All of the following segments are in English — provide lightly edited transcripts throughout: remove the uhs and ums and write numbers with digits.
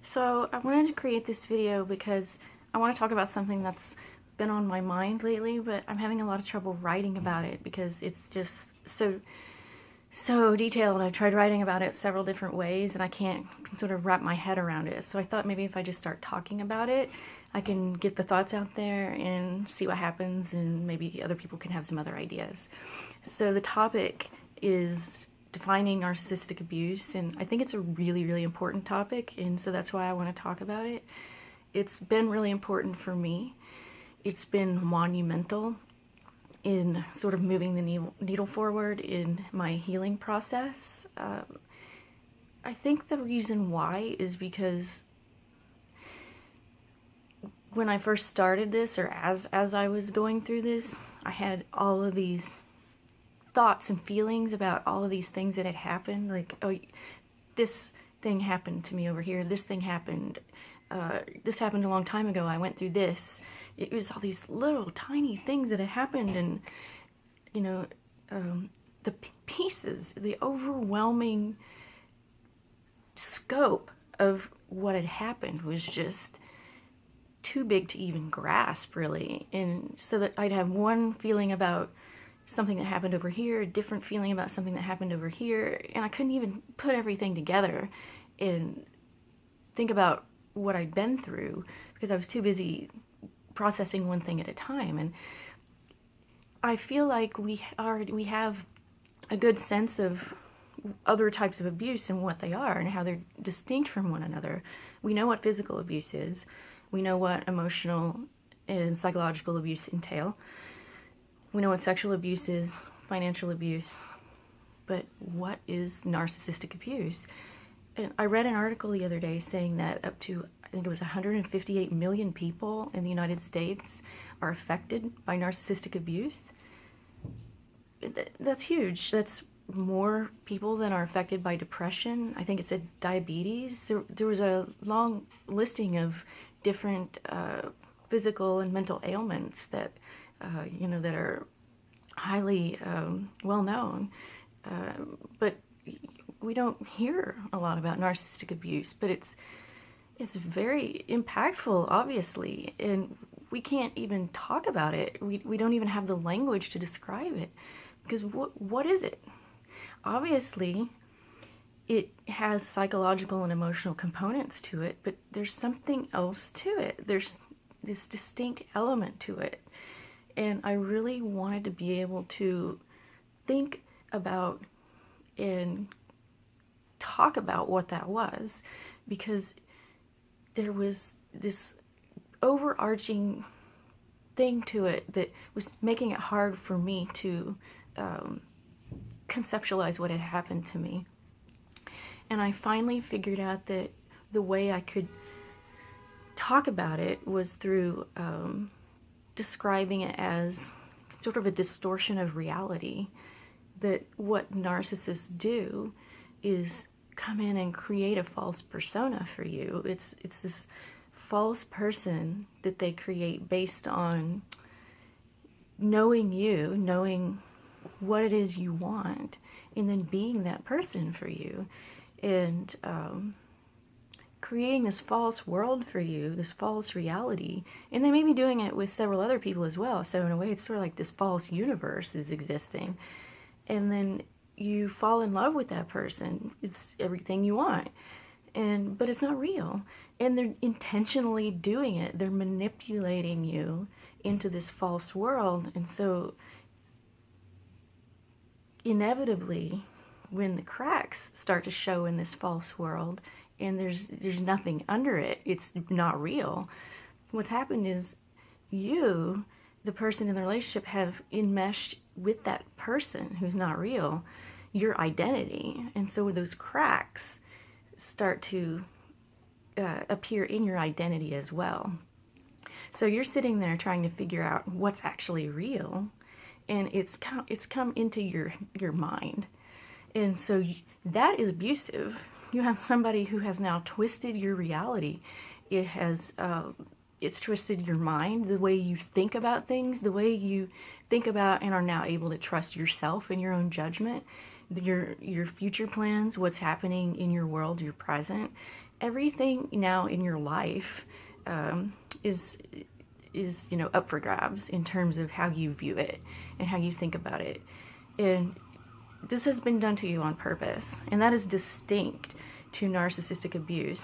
So I wanted to create this video because I want to talk about something that's been on my mind lately, but I'm having a lot of trouble writing about it because it's just so detailed. I've tried writing about it several different ways and I can't sort of wrap my head around it. So I thought maybe if I just start talking about it, I can get the thoughts out there and see what happens, and maybe other people can have some other ideas. So the topic is defining narcissistic abuse, and I think it's a really, really important topic, and so that's why I want to talk about it. It's been really important for me. It's been monumental in sort of moving the needle forward in my healing process. I think the reason why is because when I first started this, or as I was going through this, I had all of these thoughts and feelings about all of these things that had happened. Like, oh, this thing happened to me over here. This thing happened. This happened a long time ago. I went through this. It was all these little tiny things that had happened, and you know, the pieces, the overwhelming scope of what had happened was just too big to even grasp, really. And so that I'd have one feeling about something that happened over here, a different feeling about something that happened over here, and I couldn't even put everything together and think about what I'd been through because I was too busy processing one thing at a time. And I feel like we have a good sense of other types of abuse and what they are and how they're distinct from one another. We know what physical abuse is. We know what emotional and psychological abuse entail. We know what sexual abuse is, financial abuse, but what is narcissistic abuse? And I read an article the other day saying that up to, I think it was 158 million people in the United States are affected by narcissistic abuse. That's huge. That's more people than are affected by depression. I think it said diabetes. There was a long listing of different physical and mental ailments that that are highly well known, but we don't hear a lot about narcissistic abuse. But it's very impactful, obviously, and we can't even talk about it. We don't even have the language to describe it, because what is it? Obviously, it has psychological and emotional components to it, but there's something else to it. There's this distinct element to it. And I really wanted to be able to think about and talk about what that was, because there was this overarching thing to it that was making it hard for me to conceptualize what had happened to me. And I finally figured out that the way I could talk about it was through describing it as sort of a distortion of reality. That what narcissists do is come in and create a false persona for you. It's this false person that they create based on knowing you, knowing what it is you want, and then being that person for you. And creating this false world for you, this false reality. And they may be doing it with several other people as well. So in a way, it's sort of like this false universe is existing. And then you fall in love with that person. It's everything you want. But it's not real. And they're intentionally doing it. They're manipulating you into this false world. And so inevitably, when the cracks start to show in this false world and there's nothing under it, it's not real, what's happened is you, the person in the relationship, have enmeshed with that person who's not real your identity. And so those cracks start to appear in your identity as well. So you're sitting there trying to figure out what's actually real, and it's come into your mind. And so that is abusive. You have somebody who has now twisted your reality. It's twisted your mind, the way you think about things, the way you think about and are now able to trust yourself and your own judgment. your future plans, what's happening in your world, your present, everything now in your life is up for grabs in terms of how you view it and how you think about it. And this has been done to you on purpose, and that is distinct to narcissistic abuse.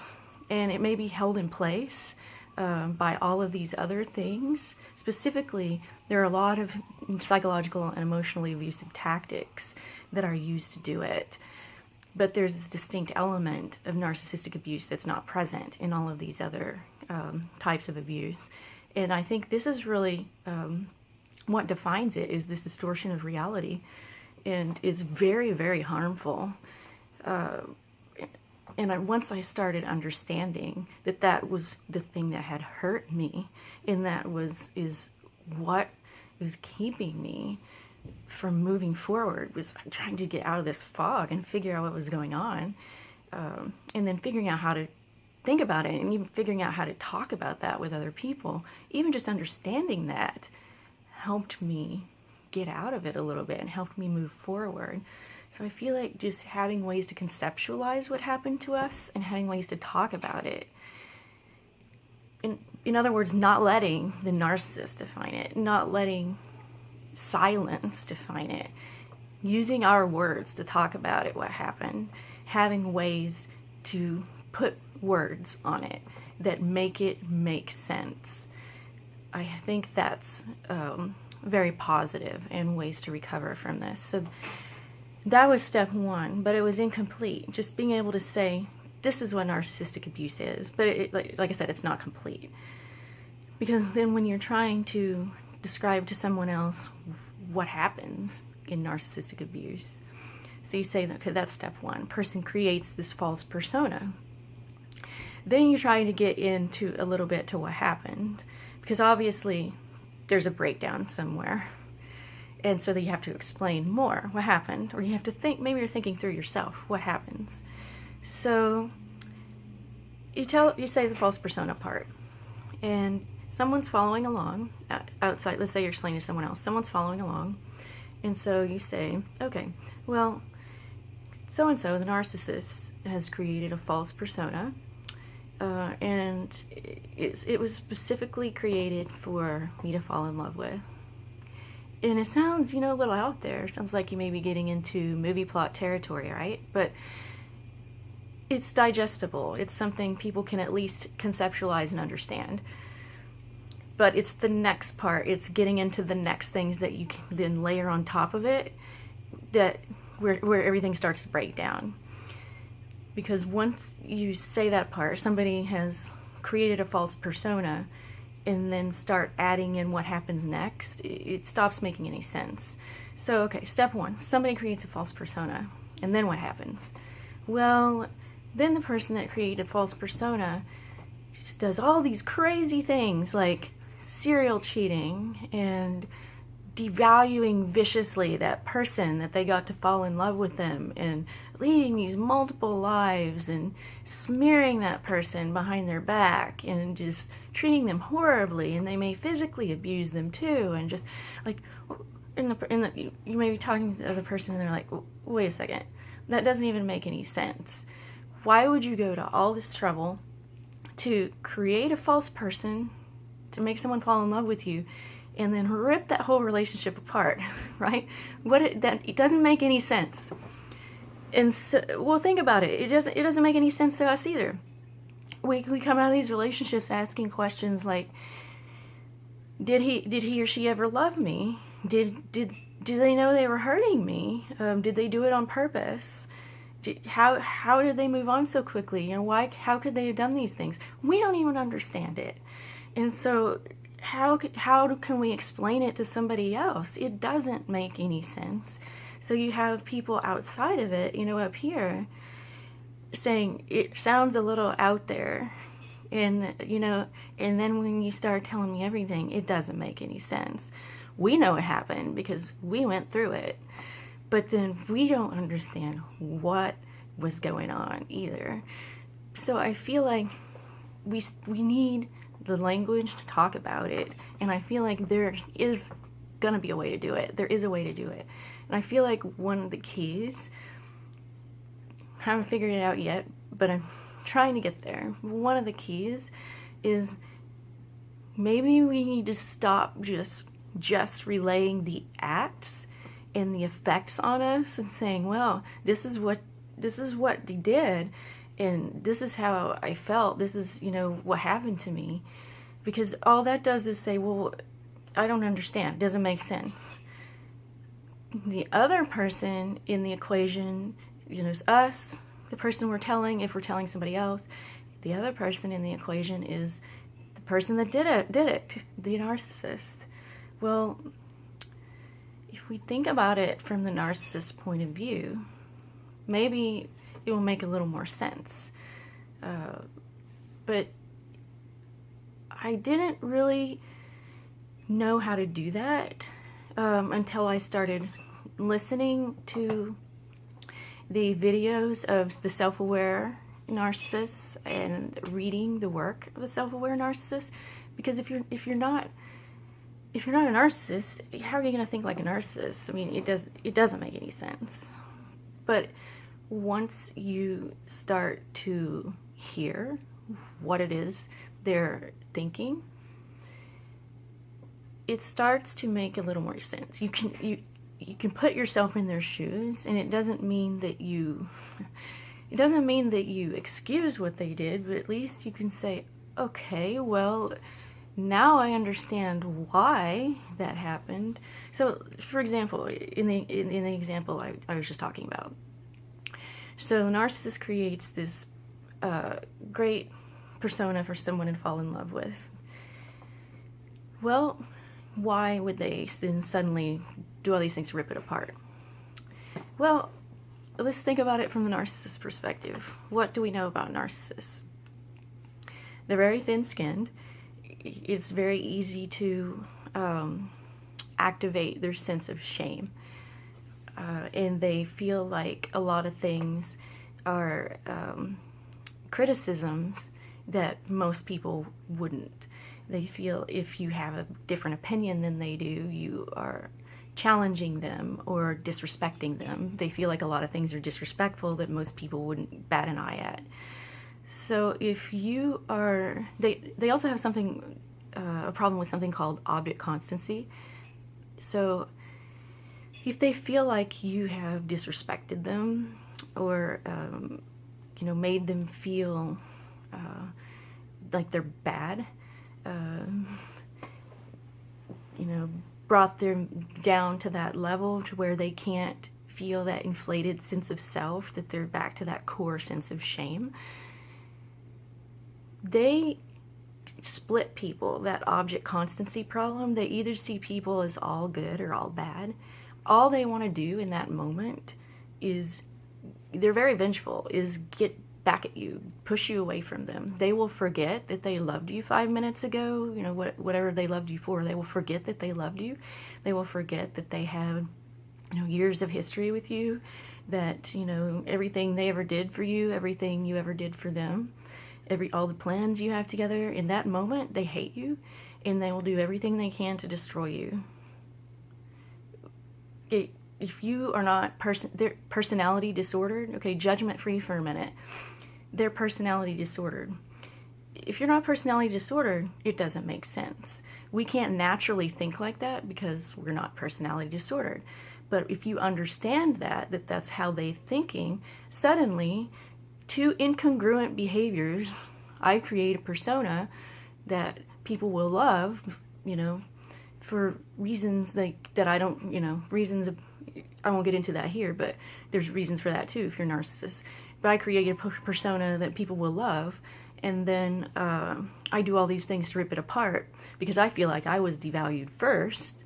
And it may be held in place by all of these other things. Specifically, there are a lot of psychological and emotionally abusive tactics that are used to do it. But there's this distinct element of narcissistic abuse that's not present in all of these other types of abuse. And I think this is really what defines it, is this distortion of reality. And it's very, very harmful. Once I started understanding that that was the thing that had hurt me, and that is what was keeping me from moving forward, was trying to get out of this fog and figure out what was going on, and then figuring out how to think about it, and even figuring out how to talk about that with other people. Even just understanding that helped me get out of it a little bit and helped me move forward. So I feel like just having ways to conceptualize what happened to us and having ways to talk about it. In other words, not letting the narcissist define it, not letting silence define it, using our words to talk about it, what happened, having ways to put words on it that make it make sense. I think that's very positive and ways to recover from this. So that was step one, but it was incomplete. Just being able to say, this is what narcissistic abuse is. But like I said, it's not complete. Because then when you're trying to describe to someone else what happens in narcissistic abuse, so you say, okay, that's step one. Person creates this false persona. Then you're trying to get into a little bit to what happened. Because obviously there's a breakdown somewhere. And so that you have to explain more what happened, or you have to think, maybe you're thinking through yourself what happens. So you say the false persona part, and someone's following along outside. Let's say you're explaining to someone else, someone's following along, and so you say, okay, well, so-and-so, the narcissist, has created a false persona, and it was specifically created for me to fall in love with. And it sounds, a little out there. It sounds like you may be getting into movie plot territory, right? But it's digestible. It's something people can at least conceptualize and understand. But it's the next part. It's getting into the next things that you can then layer on top of it, where everything starts to break down. Because once you say that part, somebody has created a false persona, and then start adding in what happens next, it stops making any sense. So, okay, step one, somebody creates a false persona, and then what happens? Well, then the person that created a false persona just does all these crazy things, like serial cheating and devaluing viciously that person that they got to fall in love with them, and leading these multiple lives and smearing that person behind their back and just treating them horribly, and they may physically abuse them too, and just like you may be talking to the other person and they're like, wait a second, that doesn't even make any sense. Why would you go to all this trouble to create a false person to make someone fall in love with you, and then rip that whole relationship apart, right? It doesn't make any sense. And so, well, think about it. It doesn't make any sense to us either. We come out of these relationships asking questions like, did he or she ever love me? Did they know they were hurting me? Did they do it on purpose? How did they move on so quickly? How could they have done these things? We don't even understand it. And so how can we explain it to somebody else? It doesn't make any sense. So you have people outside of it, up here, saying it sounds a little out there, and and then when you start telling me everything, it doesn't make any sense. We know it happened because we went through it, but then we don't understand what was going on either. So I feel like we need the language to talk about it, and I feel like there is gonna be a way to do it. There is a way to do it. And I feel like one of the keys, I haven't figured it out yet, but I'm trying to get there. One of the keys is maybe we need to stop just relaying the acts and the effects on us and saying, well, this is what he did, and this is how I felt, this is, you know, what happened to me. Because all that does is say, well, I don't understand, doesn't make sense. The other person in the equation, you know, is us, the person we're telling, if we're telling somebody else. The other person in the equation is the person that did it, the narcissist. Well, if we think about it from the narcissist's point of view, maybe it will make a little more sense. But I didn't really know how to do that until I started listening to the videos of the self-aware narcissists and reading the work of the self-aware narcissist. Because if you're not a narcissist, how are you going to think like a narcissist? I mean, it doesn't make any sense. But once you start to hear what it is they're thinking, it starts to make a little more sense. You can put yourself in their shoes, and it doesn't mean that you excuse what they did, but at least you can say, okay, well, now I understand why that happened. So, for example, in the example I was just talking about, so the narcissist creates this great persona for someone to fall in love with. Well, why would they then suddenly do all these things to rip it apart? Well, let's think about it from the narcissist perspective. What do we know about narcissists? They're very thin-skinned. It's very easy to activate their sense of shame. And they feel like a lot of things are criticisms that most people wouldn't. They feel if you have a different opinion than they do, you are challenging them or disrespecting them. They feel like a lot of things are disrespectful that most people wouldn't bat an eye at. So if you are, they also have something, a problem with something called object constancy. So if they feel like you have disrespected them or, you know, made them feel like they're bad, you know, brought them down to that level to where they can't feel that inflated sense of self, that they're back to that core sense of shame, they split people, that object constancy problem. They either see people as all good or all bad. All they want to do in that moment is, they're very vengeful, is get back at you, push you away from them. They will forget that they loved you 5 minutes ago, you know, whatever they loved you for. They will forget that they loved you. They will forget that they had, you know, years of history with you, that, you know, everything they ever did for you, everything you ever did for them, all the plans you have together. In that moment, they hate you, and they will do everything they can to destroy you. If you are not they're personality disordered, okay, judgment free for a minute, they're personality disordered. If you're not personality disordered, it doesn't make sense. We can't naturally think like that because we're not personality disordered. But if you understand that that's how they're thinking, suddenly, two incongruent behaviors, I create a persona that people will love, you know, for reasons that I don't, you know, I won't get into that here, but there's reasons for that too if you're a narcissist. But I create a persona that people will love, and then I do all these things to rip it apart because I feel like I was devalued first.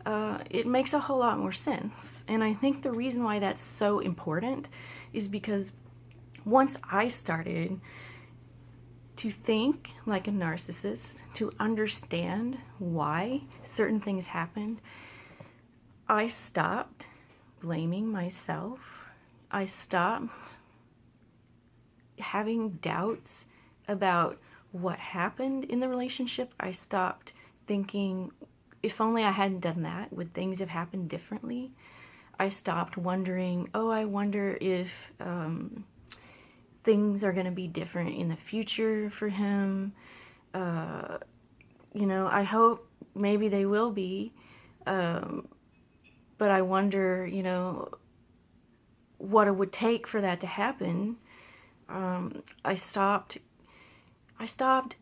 It makes a whole lot more sense. And I think the reason why that's so important is because once I started to think like a narcissist, to understand why certain things happened, I stopped blaming myself. I stopped having doubts about what happened in the relationship. I stopped thinking, if only I hadn't done that, would things have happened differently? I stopped wondering, oh, I wonder if things are going to be different in the future for him. You know, I hope maybe they will be, but I wonder, you know, what it would take for that to happen. I stopped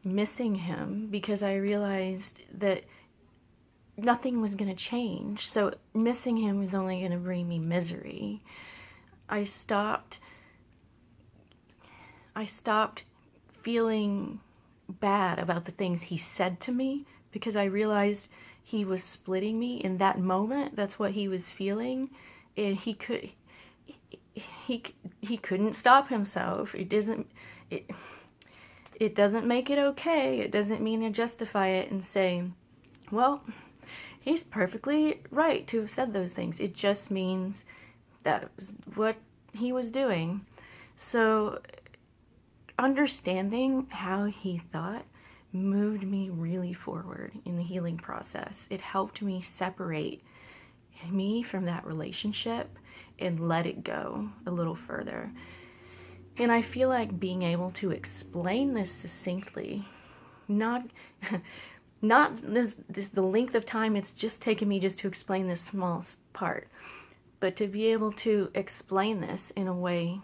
missing him because I realized that nothing was going to change. So missing him was only going to bring me misery. I stopped feeling bad about the things he said to me because I realized he was splitting me in that moment. That's what he was feeling, and he couldn't stop himself. It doesn't make it okay. It doesn't mean to justify it and say, well, he's perfectly right to have said those things. It just means that was what he was doing. So understanding how he thought moved me really forward in the healing process. It helped me separate me from that relationship and let it go a little further. And I feel like being able to explain this succinctly, not the length of time it's just taken me just to explain this small part, but to be able to explain this in a way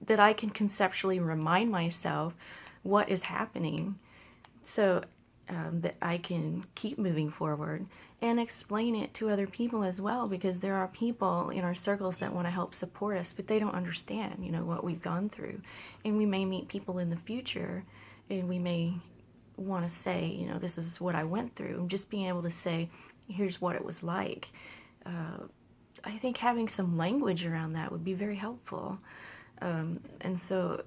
that I can conceptually remind myself what is happening, so that I can keep moving forward and explain it to other people as well, because there are people in our circles that want to help support us, but they don't understand, you know, what we've gone through. And we may meet people in the future and we may want to say, you know, this is what I went through, and just being able to say, here's what it was like. I think having some language around that would be very helpful. And so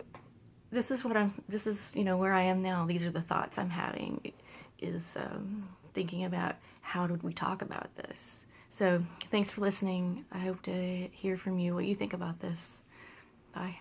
this is, you know, where I am now. These are the thoughts I'm having, is thinking about how did we talk about this. So thanks for listening. I hope to hear from you what you think about this. Bye.